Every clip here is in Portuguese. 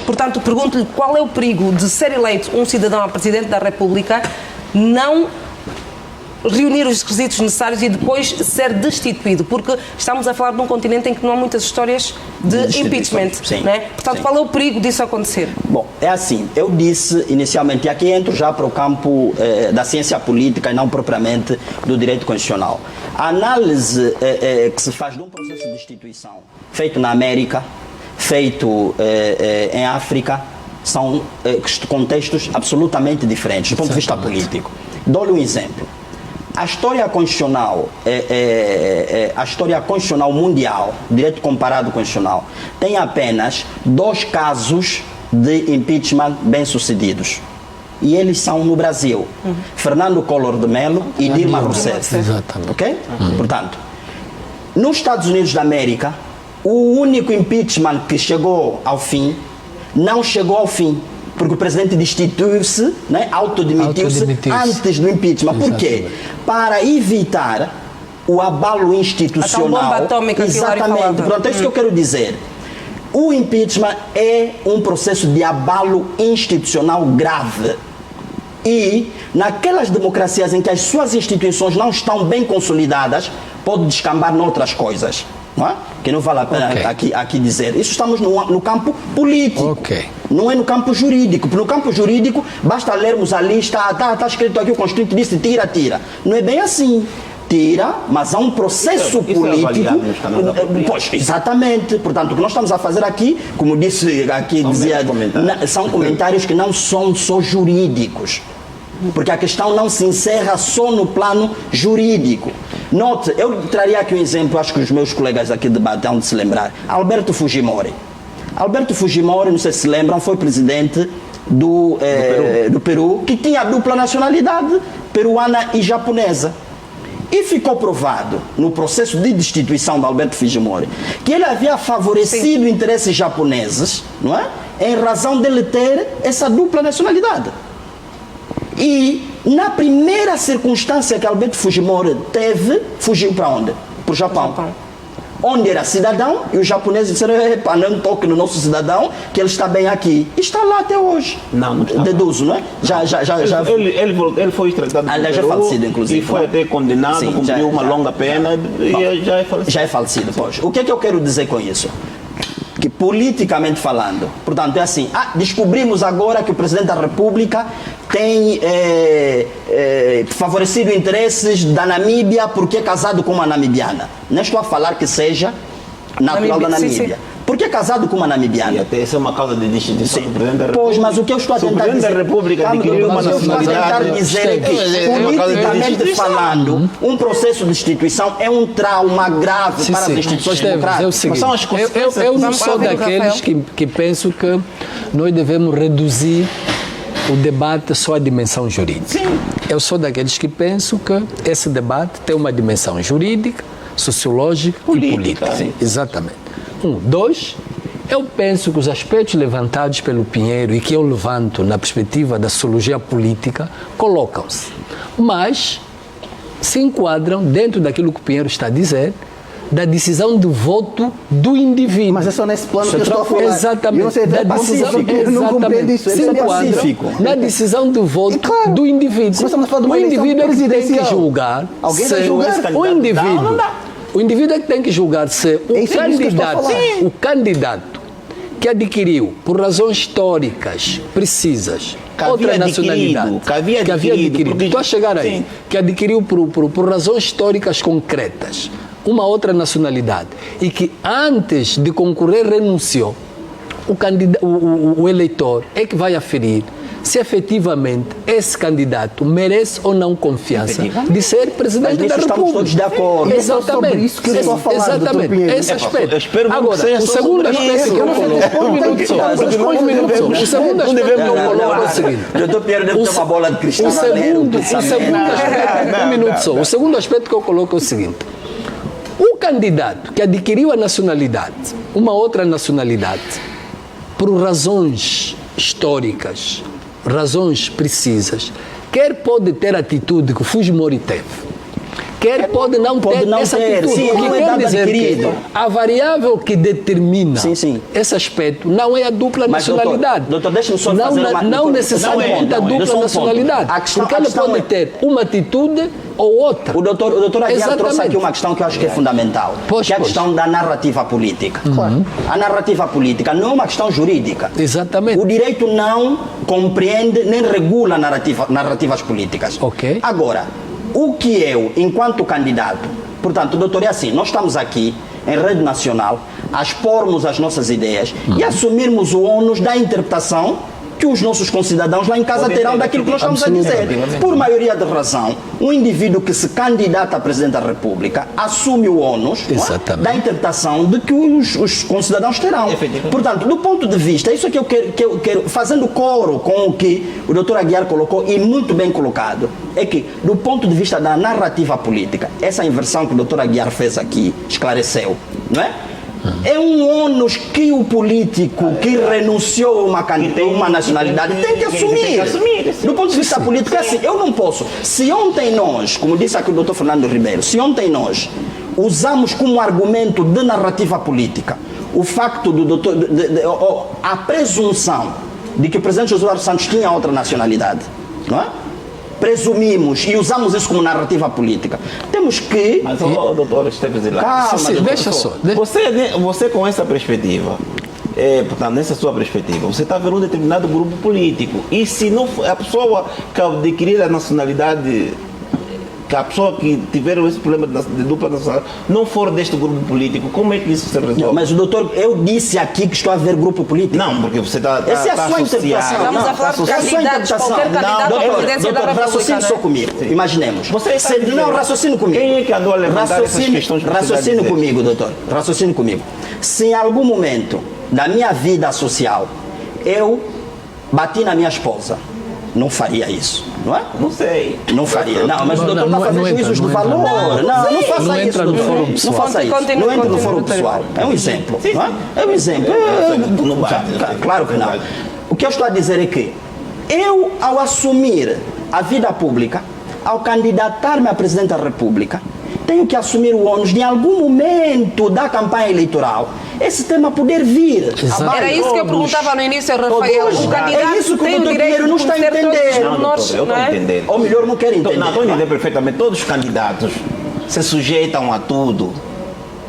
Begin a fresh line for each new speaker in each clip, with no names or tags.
Portanto, pergunto-lhe qual é o perigo de ser eleito um cidadão a Presidente da República, não reunir os requisitos necessários e depois ser destituído, porque estamos a falar de um continente em que não há muitas histórias de impeachment,
sim,
não é? Portanto,
sim.
qual é o perigo disso acontecer?
Bom, é assim, eu disse inicialmente, e aqui entro já para o campo da ciência política e não propriamente do direito constitucional. A análise que se faz de um processo de destituição feito na América, feito em África, são contextos absolutamente diferentes do ponto de vista político. Dou-lhe um exemplo. A história constitucional, a história constitucional mundial, direito comparado constitucional, tem apenas 2 casos de impeachment bem-sucedidos. E eles são no Brasil. Fernando Collor de Mello e Dilma Rousseff.
Exatamente.
Ok? Portanto, nos Estados Unidos da América, o único impeachment que chegou ao fim, não chegou ao fim. Porque o presidente destituiu-se, né, autodemitiu-se antes do impeachment. Por quê? Para evitar o abalo institucional.
A bomba atômica que
exatamente. Pronto, é isso que eu quero dizer. O impeachment é um processo de abalo institucional grave. E naquelas democracias em que as suas instituições não estão bem consolidadas, pode descambar noutras coisas. Não é? Que não vale a pena aqui dizer. Isso estamos no campo político. Não é no campo jurídico. Porque no campo jurídico, basta lermos a lista, está escrito aqui, o Constituinte disse, tira. Não é bem assim. Tira, mas há um processo político. Pois, exatamente. Portanto, o que nós estamos a fazer aqui, como disse aqui, são comentários que não são só jurídicos. Porque a questão não se encerra só no plano jurídico. Note, eu traria aqui um exemplo, acho que os meus colegas aqui de debate hão de se lembrar. Alberto Fujimori. Alberto Fujimori, não sei se lembram, foi presidente do Peru, que tinha dupla nacionalidade, peruana e japonesa. E ficou provado, no processo de destituição de Alberto Fujimori, que ele havia favorecido interesses japoneses, não é? Em razão dele ter essa dupla nacionalidade. E na primeira circunstância que Alberto Fujimori teve, fugiu para onde? Para o Japão. Onde era cidadão, e os japoneses disseram, não toque no nosso cidadão, que ele está bem aqui. E está lá até hoje.
Não está.
Deduzo, não é?
Ele foi extradado
do Peru, falecido, inclusive.
E foi até condenado, cumpriu uma longa pena e já é falecido.
Já é falecido, pois. O que é que eu quero dizer com isso? Que politicamente falando, portanto é assim, descobrimos agora que o Presidente da República tem favorecido interesses da Namíbia porque é casado com uma namibiana. Não estou a falar que seja natural da Namíbia.
Sim.
Porque é casado com uma namibiana.
E até essa é uma causa de destituição do Presidente da República.
Pois, mas o que eu estou a tentar dizer...
O Presidente da República adquiriu uma nacionalidade...
é que, politicamente falando, um processo de destituição é um trauma grave para as instituições democráticas.
Eu não sou daqueles que penso que nós devemos reduzir o debate só à dimensão jurídica.
Sim.
Eu sou daqueles que penso que esse debate tem uma dimensão jurídica, sociológica e política.
Sim.
Exatamente. 2, eu penso que os aspectos levantados pelo Pinheiro e que eu levanto na perspectiva da sociologia política colocam-se, mas se enquadram dentro daquilo que o Pinheiro está a dizer, da decisão de voto do indivíduo.
Mas é só nesse plano que eu estou a falar.
Exatamente.
Eu da decisão, eu não compreendo isso.
Se enquadram na decisão de voto do indivíduo. O indivíduo é que tem que julgar.
Alguém vai julgar?
O indivíduo é que tem que julgar se o candidato que adquiriu, por razões históricas precisas, outra nacionalidade, que havia adquirido, estou a chegar aí, que adquiriu por razões históricas concretas, uma outra nacionalidade, e que antes de concorrer renunciou, o eleitor é que vai aferir se efetivamente esse candidato merece ou não confiança de ser Presidente da República.
Estamos todos de acordo.
Exatamente.
É sobre isso que eu estou a falar,
exatamente. Esse aspecto. Agora, o segundo aspecto que eu coloco... Um minuto só. O segundo aspecto que eu coloco é o seguinte.
Doutor Pinheiro deve ter uma bola de cristal.
O segundo aspecto que eu coloco é o seguinte. O candidato que adquiriu a nacionalidade, uma outra nacionalidade, por razões históricas, razões precisas, quer pode ter a atitude que o Fujimori teve, quer pode não ter essa atitude.
Sim,
O que
não é
quer
dado
dizer
adquirido.
que a variável que determina
Sim.
esse aspecto não é a dupla
Mas,
nacionalidade.
doutor, deixa-me só
não,
fazer uma...
não necessariamente
não é.
a dupla
Só um ponto.
nacionalidade.
A questão-
porque
a
ele
questão
pode
é-
ter uma atitude ou outra.
O doutor Aguiar trouxe
Exatamente.
aqui uma questão que eu acho que é fundamental, que é a questão da narrativa política. A narrativa política não é uma questão jurídica.
Exatamente.
O direito não compreende nem regula narrativas políticas.
Ok.
Agora, o que eu, enquanto candidato, portanto, doutor, é assim, nós estamos aqui em rede nacional a expormos as nossas ideias e assumirmos o ônus da interpretação que os nossos concidadãos lá em casa terão daquilo que nós estamos a dizer. Por maioria de razão, um indivíduo que se candidata a Presidente da República assume o ônus, não é,
Exatamente.
da interpretação de que os concidadãos terão. Portanto, do ponto de vista, isso é que eu quero, fazendo coro com o que o doutor Aguiar colocou, e muito bem colocado, é que, do ponto de vista da narrativa política, essa inversão que o doutor Aguiar fez aqui, esclareceu, não é? É um ônus que o político que renunciou a uma nacionalidade tem que assumir. Do ponto de vista político, é assim, eu não posso. Se ontem nós, como disse aqui o doutor Fernando Ribeiro, se ontem nós usamos como argumento de narrativa política o facto do doutor, a presunção de que o presidente José Eduardo Santos tinha outra nacionalidade, não é? Presumimos e usamos isso como narrativa política. Temos que...
Mas, doutor Esteves Ilá,
Calma,
Sim, deixa só.
você com essa perspectiva, portanto, nessa sua perspectiva, você está vendo um determinado grupo político. E se não for a pessoa que adquirir a nacionalidade, que a pessoa que tiver esse problema de dupla nacionalidade não for deste grupo político, como é que isso se resolve?
Mas o doutor, eu disse aqui que estou a ver grupo político.
Não, porque você está
Essa é a sua interpretação.
Estamos a falar de candidatos, qualquer candidato à presidência da República.
Raciocínio só comigo. Imaginemos.
Você está dizendo-
Não, raciocínio comigo.
Quem é que andou a levantar essas questões que você está a
Raciocínio
dizer?
comigo, doutor. Raciocínio comigo. Se em algum momento da minha vida social eu bati na minha esposa, não faria isso, não é?
Não sei.
Não faria. Não, mas o doutor está fazendo juízos do valor. Não faça
Não
isso,
entra no
doutor.
fórum
Não
pessoal.
faça isso.
Continua,
Não entra no
continua,
fórum
doutor.
pessoal. É um exemplo. Não é? É um exemplo.
Não vai.
Claro que não. O que eu estou a dizer é que eu, ao assumir a vida pública, ao candidatar-me a Presidente da República, tenho que assumir o ônus de, em algum momento da campanha eleitoral, esse tema poder vir.
Exato.
abaixo.
Era isso que eu perguntava no início, Rafael.
Todos.
O candidato
É isso que o
tem o
doutor
direito
Pinheiro
de
não está a
conhecer todos os
entender.
Não,
pormenores,
doutor, eu estou
não
a
é?
entender.
Ou melhor, não quero entender.
Não, estou a entender perfeitamente. Todos os candidatos se sujeitam a tudo.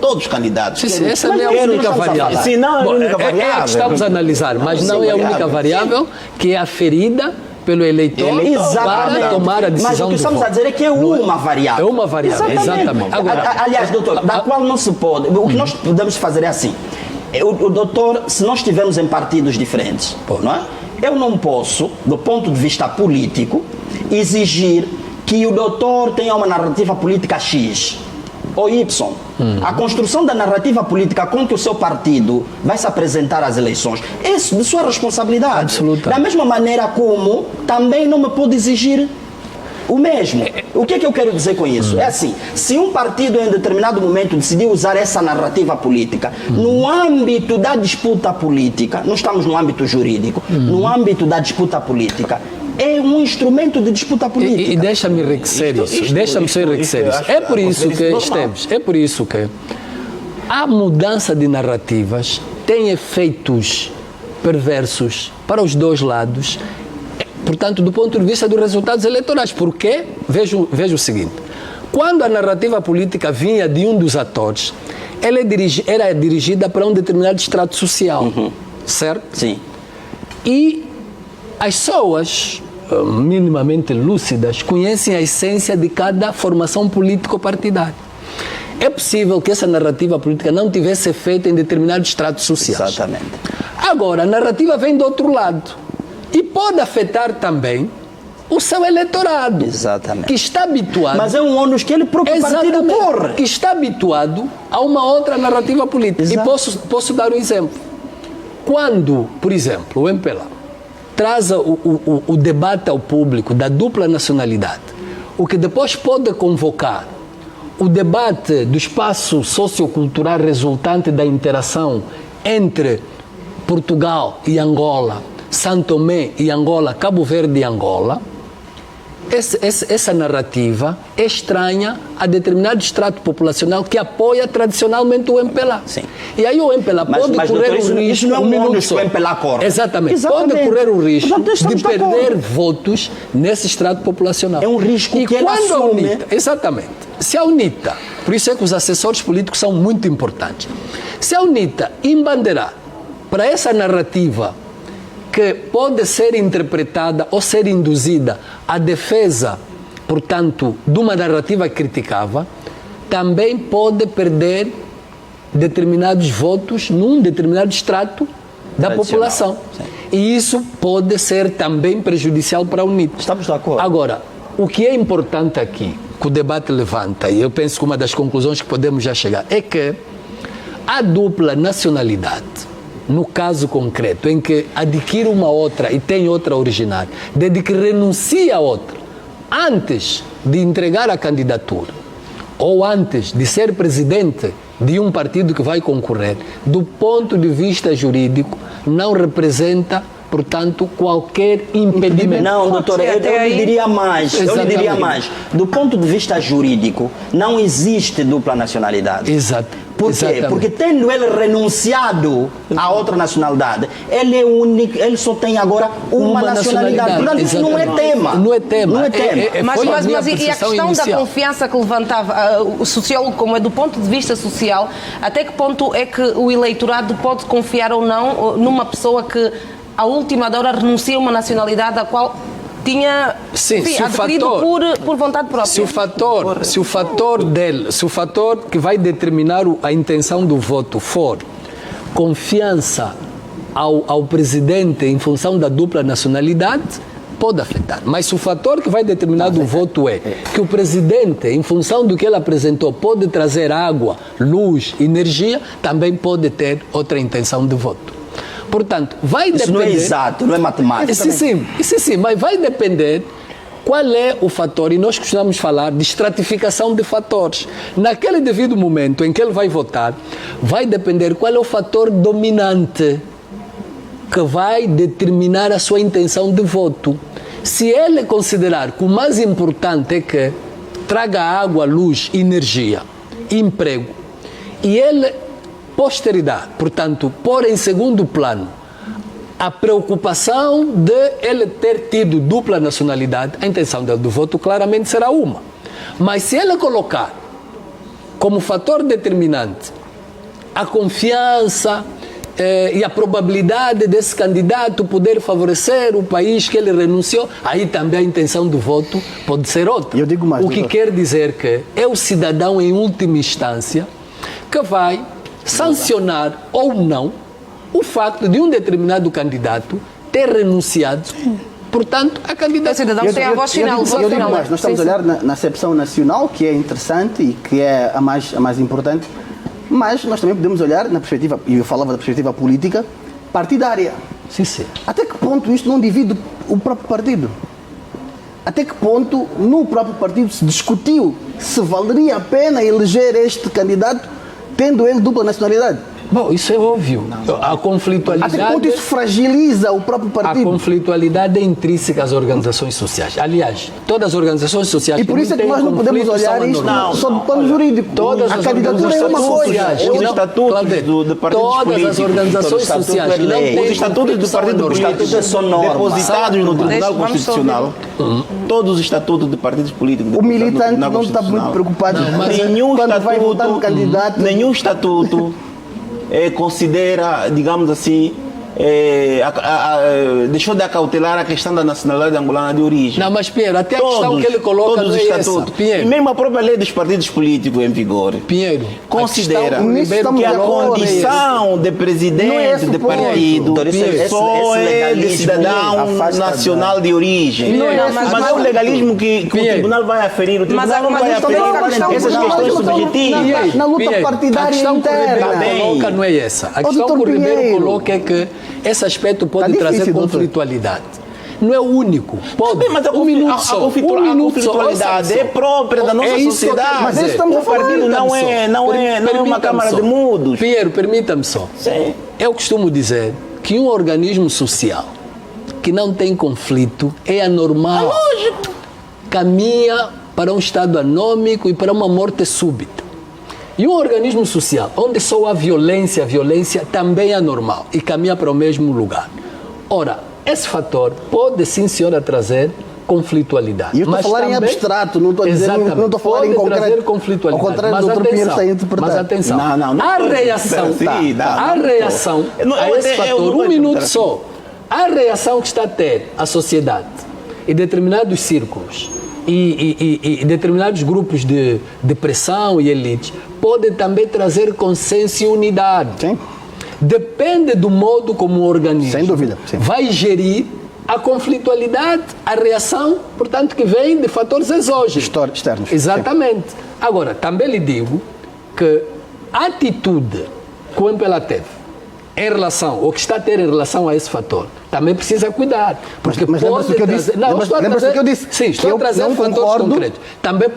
Todos os candidatos.
Sim, essa não é a
Mas
única
nós estamos a
variável.
falar.
Sim, não é a
Bom,
única
é a que
variável.
estamos a analisar, mas não é a única variável que é aferida pelo eleitor
Exatamente.
para tomar a decisão
Mas o que
do
estamos
voto.
a dizer é que é uma variável.
É uma variável, exatamente. Agora,
Aliás, doutor, da qual não se pode. O que nós podemos fazer é assim. O doutor, se nós estivermos em partidos diferentes, não é? Eu não posso, do ponto de vista político, exigir que o doutor tenha uma narrativa política X ou Y. A construção da narrativa política com que o seu partido vai se apresentar às eleições é de sua responsabilidade.
Absoluta.
Da mesma maneira como também não me pode exigir o mesmo. O que é que eu quero dizer com isso? É assim, se um partido em determinado momento decidiu usar essa narrativa política no âmbito da disputa política, não estamos no âmbito jurídico, no âmbito da disputa política, é um instrumento de disputa política.
e deixa-me enriquecer isso. Deixa-me só enriquecer
eu
isso.
acho-
É por isso
considero
que,
isso normal.
Esteves, é por isso que a mudança de narrativas tem efeitos perversos para os dois lados, portanto, do ponto de vista dos resultados eleitorais. Porque, vejo o seguinte, quando a narrativa política vinha de um dos atores, ela era dirigida para um determinado extrato social, certo?
Sim.
E as pessoas minimamente lúcidas conhecem a essência de cada formação político-partidária. É possível que essa narrativa política não tivesse efeito em determinados estratos sociais.
Exatamente.
Agora, a narrativa vem do outro lado e pode afetar também o seu eleitorado,
Exatamente.
que está habituado...
Mas é um ônus que ele próprio partido
Exatamente,
corre.
que está habituado a uma outra narrativa política.
Exato.
E posso dar um exemplo. Quando, por exemplo, o MPLA traz o debate ao público da dupla nacionalidade, o que depois pode convocar o debate do espaço sociocultural resultante da interação entre Portugal e Angola, São Tomé e Angola, Cabo Verde e Angola, essa narrativa é estranha a determinado extrato populacional que apoia tradicionalmente o MPLA.
Sim.
E aí o MPLA pode correr
doutor,
o risco...
isso não é um
minuto
que
só.
o MPLA corre.
Exatamente. Pode correr o risco de perder votos nesse extrato populacional.
É um risco
e
que ele
quando a
assume.
UNITA, exatamente. Se a UNITA, por isso é que os assessores políticos são muito importantes, se a UNITA embandeirar para essa narrativa que pode ser interpretada ou ser induzida à defesa, portanto, de uma narrativa que criticava, também pode perder determinados votos num determinado extrato da população.
Sim.
E isso pode ser também prejudicial para a UNITA.
Estamos de acordo.
Agora, o que é importante aqui, que o debate levanta, e eu penso que uma das conclusões que podemos já chegar, é que a dupla nacionalidade, no caso concreto, em que adquire uma outra e tem outra originária, desde que renuncia a outra, antes de entregar a candidatura, ou antes de ser presidente de um partido que vai concorrer, do ponto de vista jurídico, não representa, portanto, qualquer impedimento.
Não, doutor, eu lhe diria mais. Eu lhe diria
Exatamente.
mais. Do ponto de vista jurídico, não existe dupla nacionalidade.
Exato.
Por quê?
Exatamente.
Porque tendo ele renunciado a outra nacionalidade, ele é único, ele só tem agora uma nacionalidade. Portanto, isso não é
Exatamente.
tema.
Não é tema.
Não é tema.
Foi a minha
E a
percepção
questão da
inicial.
confiança que levantava o sociólogo, como é do ponto de vista social, até que ponto é que o eleitorado pode confiar ou não numa pessoa que, à última hora, renuncia a uma nacionalidade a qual tinha adquirido por vontade própria?
Se o fator que vai determinar a intenção do voto for confiança ao presidente em função da dupla nacionalidade, pode afetar. Mas se o fator que vai determinar o voto é que o presidente, em função do que ele apresentou, pode trazer água, luz, energia, também pode ter outra intenção de voto. Portanto, vai depender...
Isso não é exato, não é matemática.
Isso sim, mas vai depender qual é o fator, e nós costumamos falar de estratificação de fatores. Naquele devido momento em que ele vai votar, vai depender qual é o fator dominante que vai determinar a sua intenção de voto. Se ele considerar que o mais importante é que traga água, luz, energia, emprego, e ele... posteridade, portanto, pôr em segundo plano a preocupação de ele ter tido dupla nacionalidade, a intenção dele do voto claramente será uma. Mas se ele colocar como fator determinante a confiança e a probabilidade desse candidato poder favorecer o país que ele renunciou, aí também a intenção do voto pode ser outra.
Eu digo mais,
o que quer dizer que é o cidadão, em última instância, que vai sancionar ou não o facto de um determinado candidato ter renunciado, portanto, a candidatura.
O cidadão tem a voz final.
Eu digo mais, nós estamos a olhar na acepção nacional, que é interessante e que é a mais importante, mas nós também podemos olhar na perspectiva, e eu falava da perspectiva política, partidária.
Sim, sim.
Até que ponto isto não divide o próprio partido? Até que ponto no próprio partido se discutiu se valeria a pena eleger este candidato tendo ele dupla nacionalidade?
Bom, isso é óbvio. A conflitualidade...
Até que ponto isso fragiliza o próprio
A
partido?
conflitualidade é intrínseca às organizações sociais. Aliás, todas as organizações sociais...
E por isso é que nós não podemos olhar isto só do plano jurídico.
Todas
A
as
candidatura é uma
organizações
coisa.
sociais.
Os
Não,
estatutos
Cláudio,
de partidos
todas
políticos.
as organizações
Estatuto
sociais
é
que não
lei.
têm
Os estatutos do partido
Os estatutos
político
são normas.
depositados no Tribunal
Vamos
Constitucional, todos os estatutos de partidos políticos
O
depositados no
militante
Tribunal
não está muito
Constitucional.
preocupado
Nenhum
quando vai votar no
estatuto,
candidato.
nenhum estatuto considera, digamos assim, deixou de acautelar a questão da nacionalidade angolana de origem.
Não, mas Pinheiro, até a questão que ele coloca
todos
não
os
é essa.
estatutos.
Pinheiro,
E mesmo a própria lei dos partidos políticos em vigor
Pinheiro,
considera
a questão
Nisso
Ribeiro
estamos
que a
de acordo,
condição de
Não é
presidente
esse
de
o ponto.
partido
Doutor, esse
só é de
legalismo
cidadão
afasta
nacional de origem.
Não é esse,
mas
mas
é o legalismo que o
Pinheiro.
tribunal vai aferir. O tribunal não
mas
vai
isso também é uma
aferir
questão
essas
não,
questões
mas
subjetivas.
Na luta
Pinheiro,
partidária
a questão que o
interna.
Ribeiro
Tá bem.
coloca não é essa. A questão
doutor
que o Ribeiro
Pinheiro.
coloca é que esse aspecto pode
Tá
trazer
difícil, doutor.
conflitualidade. Não é o único. Pode.
Bem, mas a conflitualidade é própria da nossa sociedade.
Mas isso estamos a
o partido não é uma câmara de mudos.
Pinheiro, permita-me só.
Sim.
Eu costumo dizer que um organismo social que não tem conflito é anormal. caminha para um estado anômico e para uma morte súbita. E um organismo social onde só há violência, a violência também é normal e caminha para o mesmo lugar. Ora, esse fator pode sim, senhora, trazer conflitualidade.
E eu estou a falar em abstrato, não estou a dizer, não estou a falar em concreto.
Trazer conflitualidade.
Ao contrário do Dr. Pinheiro está a interpretar.
Mas atenção,
Não,
a reação, a reação a esse fator, um minuto só, a reação que está a ter a sociedade e determinados círculos e determinados grupos de pressão e elites pode também trazer consenso e unidade.
Sim.
Depende do modo como o organismo
Sem dúvida, sim.
vai gerir a conflitualidade, a reação, portanto, que vem de fatores exógenos.
Externos.
Exatamente. Agora, também lhe digo que a atitude que o MPLA teve em relação, ou que está a ter em relação a esse fator, também precisa cuidar. Porque
Mas
pode
lembra-se o que eu disse?
trazer... Não, estou a
Lembra-se
trazer...
o que eu disse?
Sim,
Que
estou
eu
a trazer
não
fatores
concordo.
concretos. Também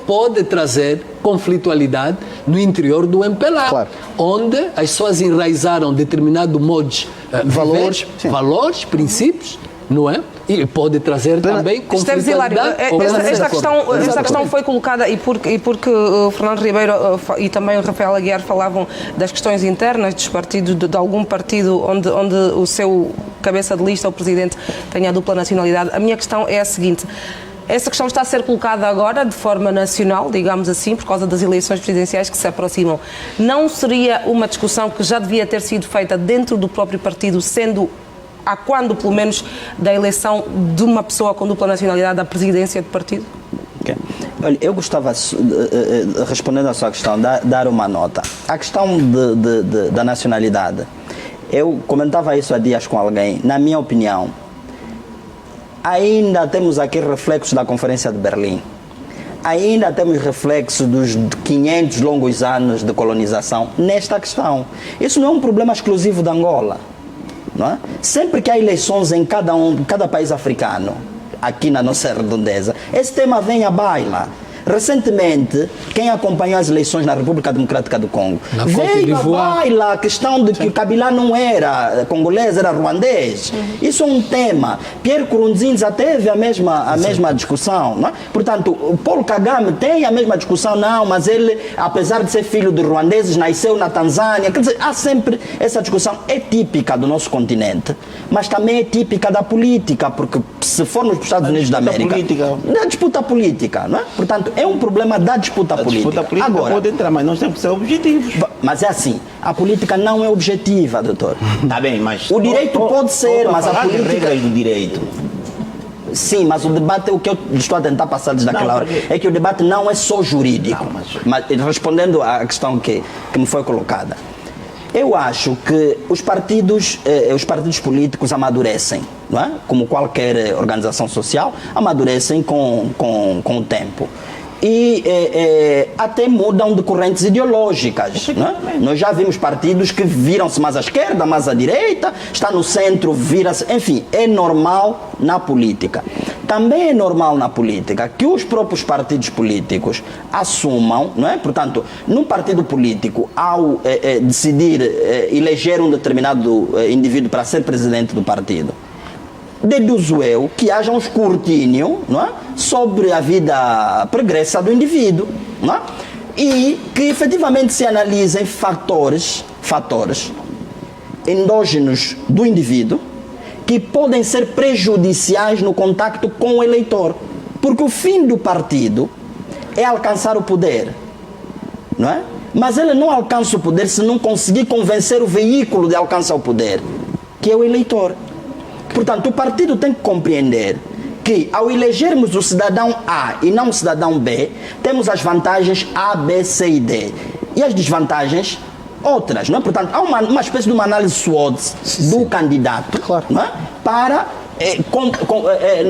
pode trazer conflitualidade no interior do MPLA,
Claro.
onde as pessoas enraizaram determinado modos,
Valores, sim.
valores, princípios, não é? E pode trazer também
Esteves Hilário,
conflitualidade.
esta questão foi colocada e porque o Fernando Ribeiro e também o Rafael Aguiar falavam das questões internas dos partidos, de algum partido onde o seu cabeça de lista, o presidente, tenha a dupla nacionalidade. A minha questão é a seguinte: essa questão está a ser colocada agora de forma nacional, digamos assim, por causa das eleições presidenciais que se aproximam. Não seria uma discussão que já devia ter sido feita dentro do próprio partido, sendo há quando, pelo menos, da eleição de uma pessoa com dupla nacionalidade à presidência do partido?
Okay. Olha, eu gostava, respondendo à sua questão, dar uma nota. A questão da nacionalidade, eu comentava isso há dias com alguém. Na minha opinião, ainda temos aqui reflexos da Conferência de Berlim. Ainda temos reflexos dos 500 longos anos de colonização nesta questão. Isso não é um problema exclusivo de Angola. Não é? Sempre que há eleições em cada país africano, aqui na nossa redondeza, esse tema vem à baila. Recentemente, quem acompanhou as eleições na República Democrática do Congo, veio à baila a questão de que Kabila não era congolês, era ruandês. Isso é um tema. Pierre Nkurunziza teve a mesma discussão. Não é? Portanto, o Paul Kagame tem a mesma discussão, não, mas ele, apesar de ser filho de ruandeses, nasceu na Tanzânia. Quer dizer, há sempre essa discussão. É típica do nosso continente, mas também é típica da política, porque se formos para os Estados Unidos da América, da disputa política, não é? Portanto, é um problema da disputa política.
Disputa política
agora,
pode entrar, mas nós temos que ser objetivos.
Mas é assim, a política não é objetiva, doutor.
Está bem, mas...
O direito pode ser, mas a política...
regras do direito.
Sim, mas o debate, o que eu estou a tentar passar desde aquela hora, é que o debate não é só jurídico.
Não,
mas respondendo à questão que me foi colocada, eu acho que os partidos políticos amadurecem, não é? Como qualquer organização social, amadurecem com o tempo. E até mudam de correntes ideológicas. Não é? Nós já vimos partidos que viram-se mais à esquerda, mais à direita, está no centro, vira-se... Enfim, é normal na política. Também é normal na política que os próprios partidos políticos assumam, não é? Portanto, num partido político, ao decidir eleger um determinado indivíduo para ser presidente do partido, deduzo eu que haja um escrutínio, não é? Sobre a vida pregressa do indivíduo, não é? E que efetivamente se analisem fatores endógenos do indivíduo que podem ser prejudiciais no contacto com o eleitor. Porque o fim do partido é alcançar o poder, não é? Mas ele não alcança o poder se não conseguir convencer o veículo de alcançar o poder, que é o eleitor. Portanto, o partido tem que compreender que, ao elegermos o cidadão A e não o cidadão B, temos as vantagens A, B, C e D. E as desvantagens, outras. Não é? Portanto, há uma espécie de uma análise SWOT do candidato,
Claro.
não é? Para,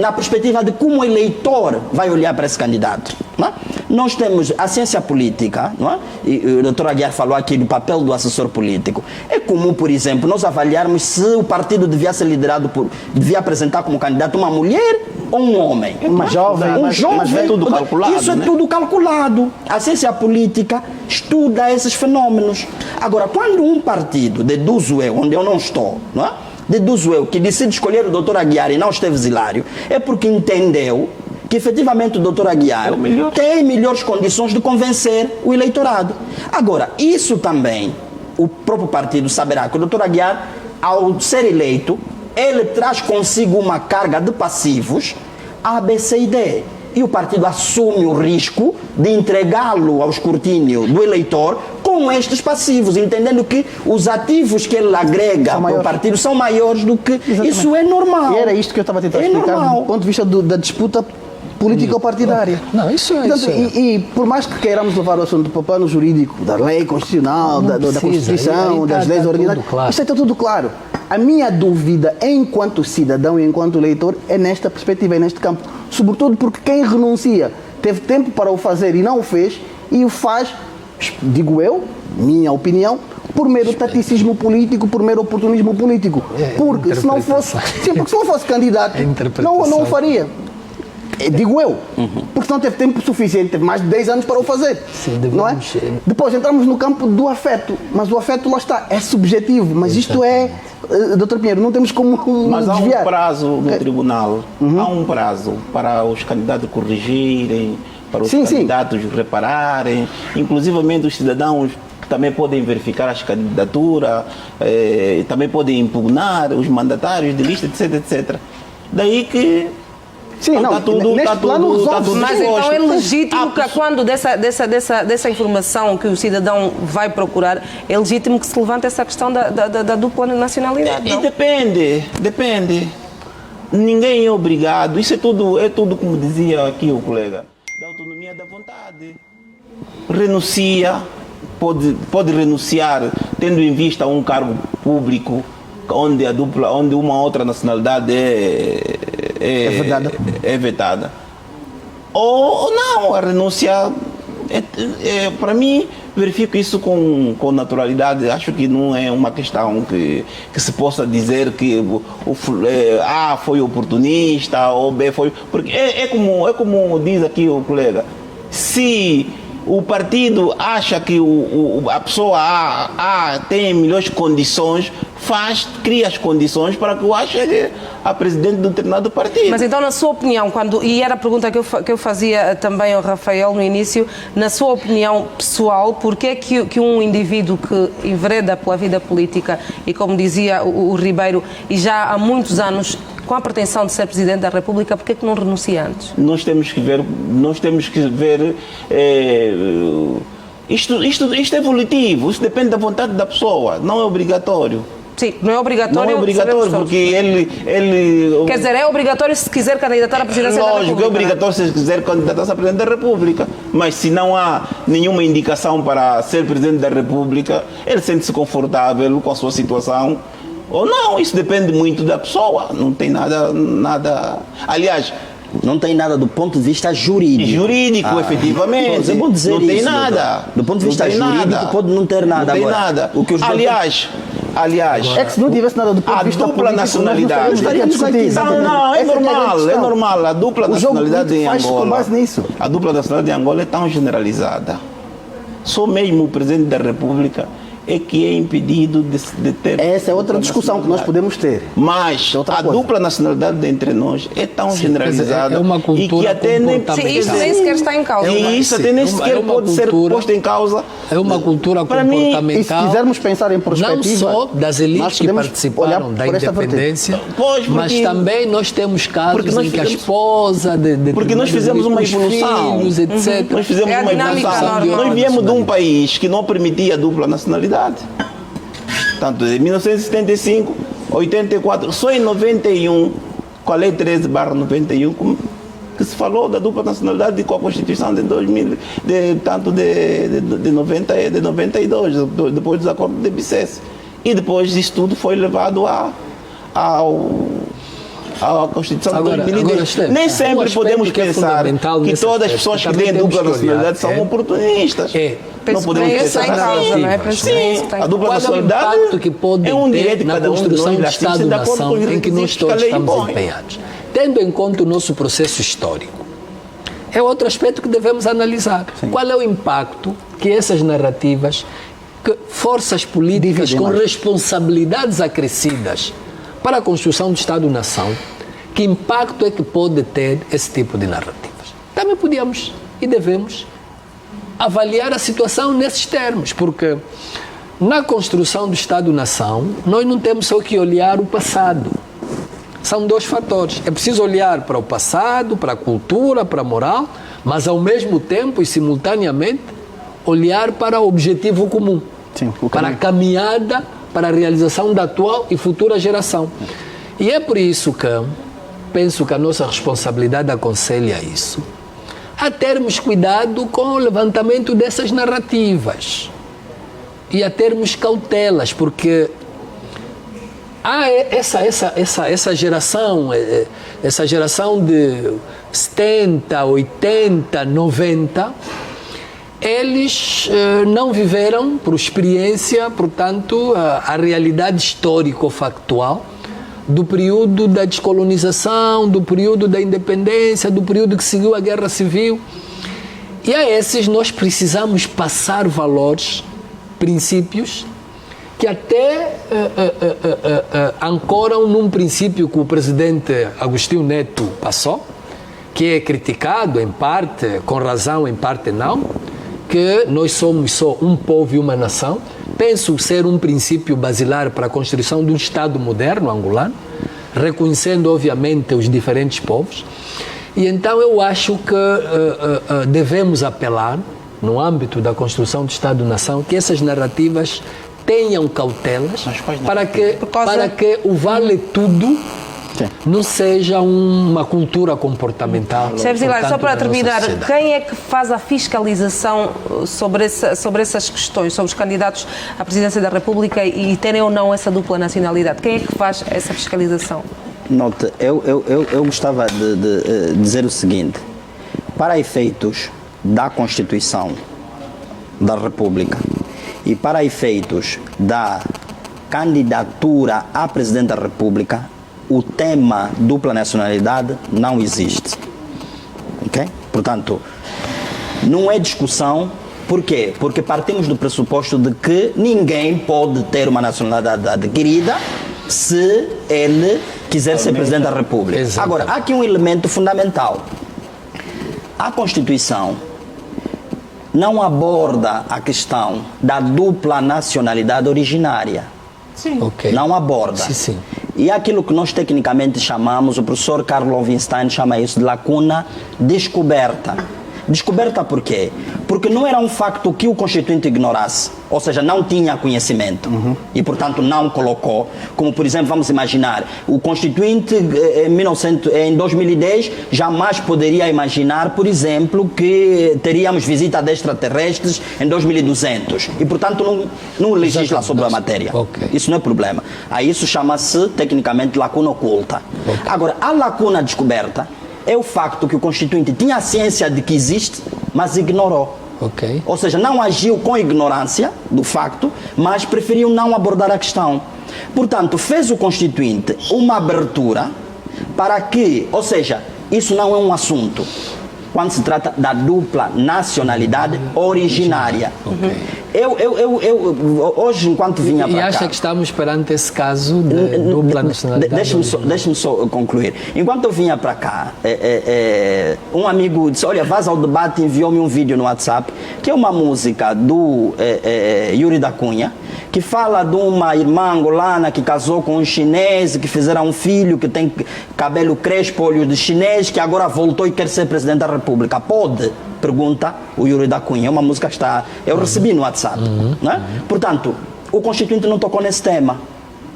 na perspectiva de como o eleitor vai olhar para esse candidato. Não é? Nós temos a ciência política, não é? E o doutor Aguiar falou aqui do papel do assessor político. É comum, por exemplo, nós avaliarmos se o partido devia ser liderado devia apresentar como candidato uma mulher ou um homem.
Uma jovem,
Um jovem.
mas é tudo calculado,
Isso é
né?
tudo calculado. A ciência política estuda esses fenômenos. Agora, quando um partido, deduzo eu, onde eu não estou, não é? Deduzo eu que decide escolher o doutor Aguiar e não Esteves Hilário, é porque entendeu que efetivamente o doutor Aguiar tem melhores condições de convencer o eleitorado. Agora, isso também, o próprio partido saberá que o doutor Aguiar, ao ser eleito, ele traz consigo uma carga de passivos A, B, C e D. E o partido assume o risco de entregá-lo ao escrutínio do eleitor com estes passivos, entendendo que os ativos que ele agrega ao partido são maiores do que...
Exatamente.
Isso é normal.
E era isto que eu estava a tentar explicar
normal.
do ponto de vista da disputa político-partidária.
Não, isso é...
Portanto,
isso é.
e por mais que queiramos levar o assunto para o plano jurídico, da lei constitucional, da Constituição, das leis ordinárias,
claro.
Isto está tudo claro. A minha dúvida, enquanto cidadão e enquanto eleitor, é nesta perspectiva, é neste campo. Sobretudo porque quem renuncia teve tempo para o fazer e não o fez, e o faz, digo eu, minha opinião, por mero taticismo político, por mero oportunismo político. Porque se não fosse, porque se não fosse candidato, não o faria. Digo eu, porque não teve tempo suficiente, teve mais de 10 anos para o fazer.
Sim,
não é? Depois entramos no campo do afeto, mas o afeto lá está, é subjetivo, mas isto é, Dr. Pinheiro, não temos como
Mas há
desviar.
um prazo no tribunal, há um prazo para os candidatos corrigirem, para os candidatos repararem, inclusivamente os cidadãos também podem verificar as candidaturas, também podem impugnar os mandatários de lista, etc, etc. Daí que
sim, não,
está tudo,
neste plano resolve.
Mas então é legítimo que quando dessa informação que o cidadão vai procurar, é legítimo que se levante essa questão da dupla nacionalidade,
E
não?
depende. Ninguém é obrigado. Isso é tudo como dizia aqui o colega, da autonomia da vontade. Renuncia, pode renunciar tendo em vista um cargo público onde uma outra nacionalidade é vetada. Ou não, a renúncia, para mim, verifico isso com naturalidade. Acho que não é uma questão que se possa dizer que A foi oportunista ou B foi... Porque é como diz aqui o colega, se o partido acha que a pessoa A tem melhores condições, cria as condições para que o ache a presidente de um determinado partido.
Mas então, na sua opinião, e era a pergunta que eu fazia também ao Rafael no início, na sua opinião pessoal, porquê que um indivíduo que envereda pela vida política e, como dizia o Ribeiro, e já há muitos anos com a pretensão de ser Presidente da República, porquê que não renuncia antes?
Nós temos que ver isto é evolutivo, isso depende da vontade da pessoa, não é obrigatório.
Sim, não é obrigatório.
Não é obrigatório, porque ele...
Quer dizer, é obrigatório se quiser candidatar à presidência da República.
Lógico, é obrigatório se quiser candidatar-se a presidente da República. Mas se não há nenhuma indicação para ser presidente da República, ele sente-se confortável com a sua situação ou não. Isso depende muito da pessoa. Não tem nada... Aliás,
não tem nada do ponto de vista jurídico.
Jurídico, efetivamente.
É bom dizer
não
isso.
Tem nada.
Do ponto de vista jurídico, pode não ter nada.
Não tem
agora.
nada.
O que os
Aliás,
é que se não tivesse nada do ponto de vista
dupla
político,
nacionalidade.
Não,
é normal. A dupla nacionalidade em Angola. A dupla nacionalidade em Angola é tão generalizada. Só mesmo o presidente da República é que é impedido de ter...
Essa é outra discussão que nós podemos ter.
Mas a dupla nacionalidade entre nós é tão generalizada
é uma cultura
e que até nem...
Isso nem sequer está em causa.
E isso até nem sequer pode ser posto em causa.
É uma cultura comportamental.
E se quisermos pensar em perspectiva...
Não só das elites que participaram da independência, mas também nós temos casos em que a esposa...
Porque nós fizemos uma evolução.
Filhos, etc.
Nós fizemos uma evolução. Nós viemos de um país que não permitia a dupla nacionalidade. Tanto em 1975, 84, só em 91, com a Lei 13/91, que se falou da dupla nacionalidade com a Constituição de 2000, de 92, depois dos acordos de Bicesse. E depois isso tudo foi levado à Constituição de 2010. Nem sempre podemos pensar que todas as pessoas que têm dupla nacionalidade são oportunistas. Não podemos pensar assim. A dupla nacionalidade é um direito de cada um de nós,
do Estado-nação em que nós todos estamos empenhados. Tendo em conta o nosso processo histórico, é outro aspecto que devemos analisar. Qual é o impacto que essas narrativas, que forças políticas com responsabilidades acrescidas para a construção do Estado-nação, que impacto é que pode ter esse tipo de narrativas? Também podíamos e devemos avaliar a situação nesses termos, porque na construção do Estado-nação, nós não temos só que olhar o passado. São dois fatores. É preciso olhar para o passado, para a cultura, para a moral, mas ao mesmo tempo e simultaneamente olhar para o objetivo comum,
Sim,
para a caminhada, para a realização da atual e futura geração. E é por isso que penso que a nossa responsabilidade aconselha isso, a termos cuidado com o levantamento dessas narrativas e a termos cautelas, porque há essa geração de 70, 80, 90, eles não viveram por experiência, portanto, a realidade histórico-factual do período da descolonização, do período da independência, do período que seguiu a Guerra Civil. E a esses nós precisamos passar valores, princípios, que até ancoram num princípio que o presidente Agostinho Neto passou, que é criticado em parte, com razão, em parte não, que nós somos só um povo e uma nação. Penso ser um princípio basilar para a construção de um Estado moderno angolano, reconhecendo, obviamente, os diferentes povos. E então eu acho que devemos apelar, no âmbito da construção do Estado-nação, que essas narrativas tenham cautelas para que o vale tudo não seja uma cultura comportamental.
Sr. Hilário, só para terminar, quem é que faz a fiscalização sobre essas questões, sobre os candidatos à presidência da República e terem ou não essa dupla nacionalidade? Quem é que faz essa fiscalização?
Note, eu gostava de dizer o seguinte: para efeitos da Constituição da República e para efeitos da candidatura a presidente da República, o tema dupla nacionalidade não existe. Ok? Portanto, não é discussão. Por quê? Porque partimos do pressuposto de que ninguém pode ter uma nacionalidade adquirida se ele quiser ser presidente da República.
Exato.
Agora, há aqui um elemento fundamental. A Constituição não aborda a questão da dupla nacionalidade originária.
Sim.
Okay.
Não aborda.
Sim.
E aquilo que nós tecnicamente chamamos, o professor Carl Lovenstein chama isso de lacuna descoberta. Descoberta por quê? Porque não era um facto que o Constituinte ignorasse, ou seja, não tinha conhecimento e, portanto, não colocou. Como, por exemplo, vamos imaginar, o Constituinte em 2010 jamais poderia imaginar, por exemplo, que teríamos visita de extraterrestres em 2200 e, portanto, não legisla sobre a matéria.
Okay.
Isso não é problema. Aí isso chama-se, tecnicamente, lacuna oculta. Okay. Agora, a lacuna descoberta é o facto que o Constituinte tinha a ciência de que existe, mas ignorou.
Okay.
Ou seja, não agiu com ignorância do facto, mas preferiu não abordar a questão. Portanto, fez o Constituinte uma abertura para que, ou seja, isso não é um assunto quando se trata da dupla nacionalidade originária.
Okay.
Eu hoje, enquanto vinha para cá...
E acha que estamos perante esse caso de dupla nacionalidade?
Deixe-me só concluir. Enquanto eu vinha para cá, um amigo disse, olha, Vaza ao Debate enviou-me um vídeo no WhatsApp, que é uma música do Yuri da Cunha, que fala de uma irmã angolana que casou com um chinês, que fizeram um filho que tem cabelo crespo, olhos de chinês, que agora voltou e quer ser presidente da República. Pode? Pergunta o Yuri da Cunha. É uma música que está... Eu recebi no WhatsApp. Né? Portanto, o Constituinte não tocou nesse tema.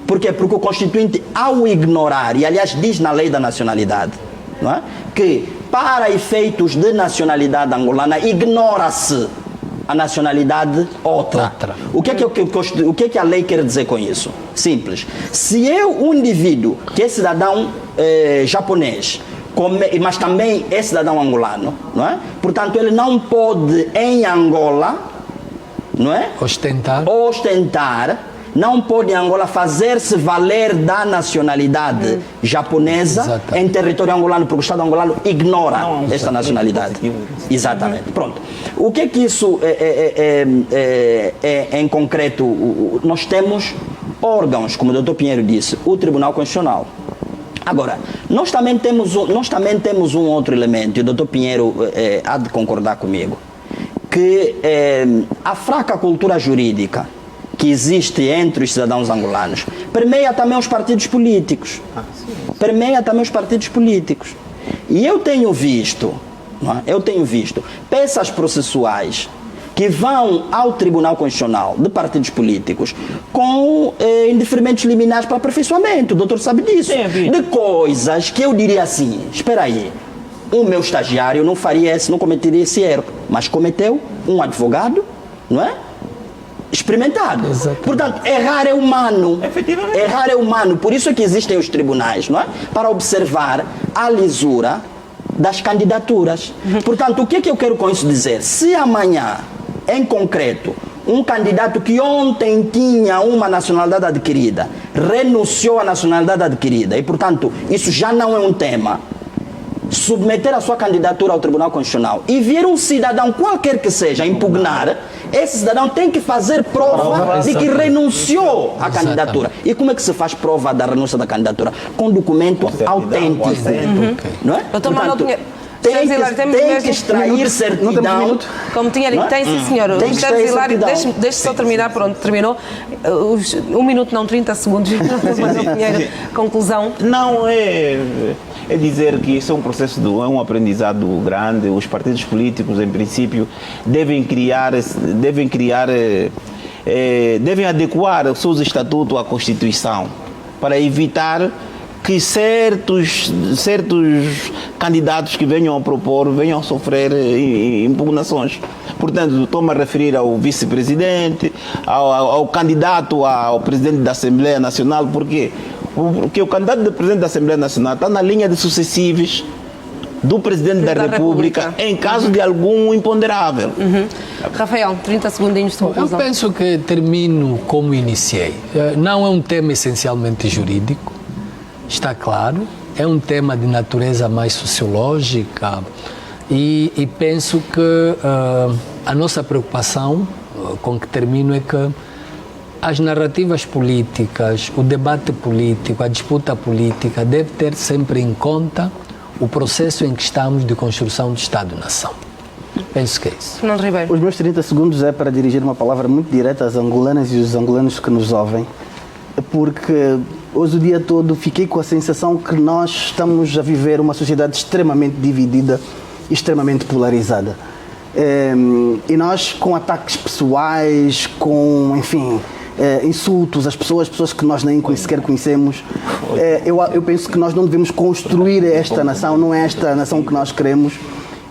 Por quê? Porque o Constituinte, ao ignorar, e aliás diz na lei da nacionalidade, não é? Que para efeitos de nacionalidade angolana, ignora-se a nacionalidade outra. O que é que a lei quer dizer com isso? Simples. Se um indivíduo que é cidadão japonês, mas também é cidadão angolano, não é? Portanto, ele não pode em Angola, não é? Ostentar, não pode em Angola fazer-se valer da nacionalidade japonesa em território angolano, porque o Estado angolano ignora esta nacionalidade. Exatamente. Pronto. O que é que isso em concreto? Nós temos órgãos, como o Dr. Pinheiro disse, o Tribunal Constitucional, Agora, nós também temos um outro elemento, e o Dr. Pinheiro há de concordar comigo, que a fraca cultura jurídica que existe entre os cidadãos angolanos permeia também os partidos políticos. E eu tenho visto peças processuais que vão ao Tribunal Constitucional de partidos políticos com indeferimentos liminares para aperfeiçoamento. O doutor sabe disso. De coisas que eu diria assim, espera aí, o meu estagiário não cometeria esse erro, mas cometeu um advogado, não é? Experimentado.
Exatamente.
Portanto, errar é humano.
Efetivamente.
Errar é humano. Por isso é que existem os tribunais, não é? Para observar a lisura das candidaturas. Portanto, o que é que eu quero com isso dizer? Se amanhã, em concreto, um candidato que ontem tinha uma nacionalidade adquirida renunciou à nacionalidade adquirida e, portanto, isso já não é um tema, submeter a sua candidatura ao Tribunal Constitucional e vier um cidadão qualquer que seja impugnar, esse cidadão tem que fazer prova de que renunciou à candidatura. E como é que se faz prova da renúncia da candidatura? Com documento autêntico. Não é?
Doutor Manuel Pinheiro,
tem que extrair certidão.
Como tinha dito, tem sim, senhor. Deixe só terminar, pronto, terminou. 1 minuto, não 30 segundos. Pinheiro, conclusão.
Não, é dizer que isso é um processo, é um aprendizado grande. Os partidos políticos, em princípio, devem adequar os seus estatutos à Constituição para evitar que certos candidatos que venham a propor venham a sofrer impugnações. Portanto, estou-me a referir ao vice-presidente, ao candidato ao presidente da Assembleia Nacional, porque o candidato do presidente da Assembleia Nacional está na linha de sucessivos do presidente da República em caso de algum imponderável.
Rafael, 30 segundinhos de conclusão.
Eu penso que termino como iniciei. Não é um tema essencialmente jurídico, está claro, é um tema de natureza mais sociológica e penso que a nossa preocupação, com que termino, é que as narrativas políticas, o debate político, a disputa política deve ter sempre em conta o processo em que estamos de construção de Estado-nação. Penso que é isso.
Fernando Ribeiro.
Os meus 30 segundos é para dirigir uma palavra muito direta às angolanas e os angolanos que nos ouvem, porque hoje o dia todo fiquei com a sensação que nós estamos a viver uma sociedade extremamente dividida e extremamente polarizada. E nós, com ataques pessoais, com, enfim, insultos às pessoas que nós nem sequer conhecemos, eu penso que nós não devemos construir esta nação, não é esta nação que nós queremos.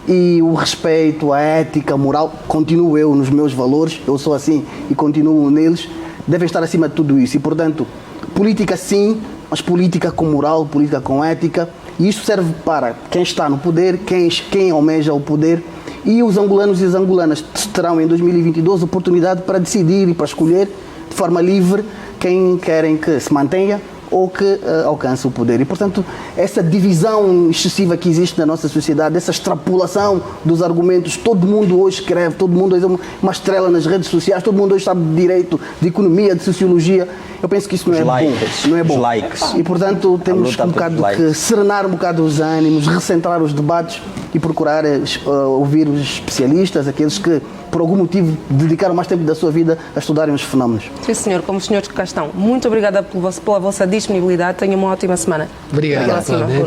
E o respeito, a ética, a moral, continuo eu nos meus valores, eu sou assim e continuo neles, devem estar acima de tudo isso. E, portanto, política sim, mas política com moral, política com ética, e isso serve para quem está no poder, quem almeja o poder, e os angolanos e as angolanas terão em 2022 oportunidade para decidir e para escolher de forma livre quem querem que se mantenha ou que alcance o poder. E, portanto, essa divisão excessiva que existe na nossa sociedade, essa extrapolação dos argumentos, todo mundo hoje escreve, todo mundo hoje é uma estrela nas redes sociais, todo mundo hoje sabe de direito, de economia, de sociologia. Eu penso que isso não é bom. Não é bom. E, portanto, temos um bocado que serenar um bocado os ânimos, recentrar os debates e procurar ouvir os especialistas, aqueles que, por algum motivo, dedicaram mais tempo da sua vida a estudarem os fenómenos.
Sim, senhor, como os senhores que cá estão. Muito obrigada pela vossa disponibilidade. Tenham uma ótima semana.
Obrigado.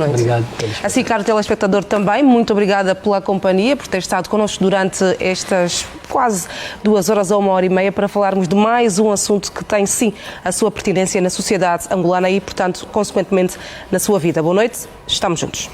Obrigado.
Assim, caro telespectador, também, muito obrigada pela companhia, por ter estado connosco durante estas quase 2 horas ou 1h30 para falarmos de mais um assunto que tem, sim, a sua pertinência na sociedade angolana e, portanto, consequentemente, na sua vida. Boa noite, estamos juntos.